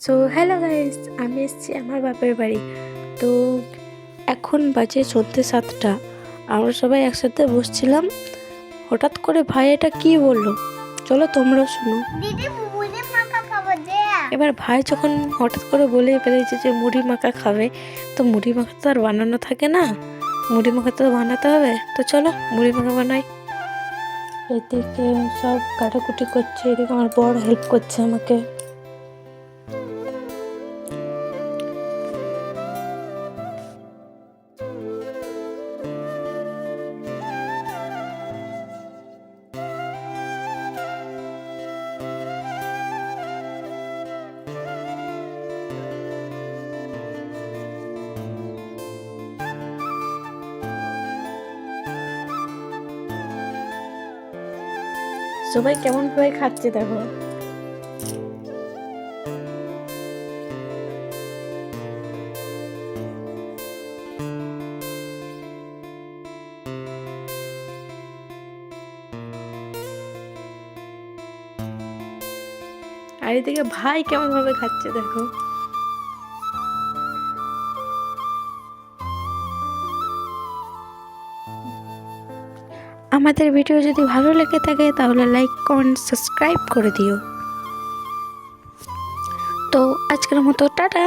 So hello guys, আমি এসেছি আমার বাপের বাড়ি। তো এখন বাজে সন্ধ্যে 7টা। আমরা সবাই একসাথে বসছিলাম, হঠাৎ করে ভাই এটা কি বললো, চলো তোমরা শুনো। এবার ভাই যখন হঠাৎ করে বলে ফেলেছে যে মুড়ি মাখা খাবে, তো মুড়ি মাখা তো আর বানানো থাকে না, মুড়ি মাখা তো বানাতে হবে। তো চলো মুড়ি মাখা বানাই। এদিকে সব কাটাকুটি করছে, এদিকে আমার বড় হেল্প করছে আমাকে। সবাই কেমন ভাবে খাচ্ছে দেখো। আর এদিকে ভাই কেমন ভাবে খাচ্ছে দেখো। আমাদের ভিডিও যদি ভালো লেগে থাকে তাহলে লাইক, কমেন্ট, সাবস্ক্রাইব করে দিও। তো আজকের মতো টাটা।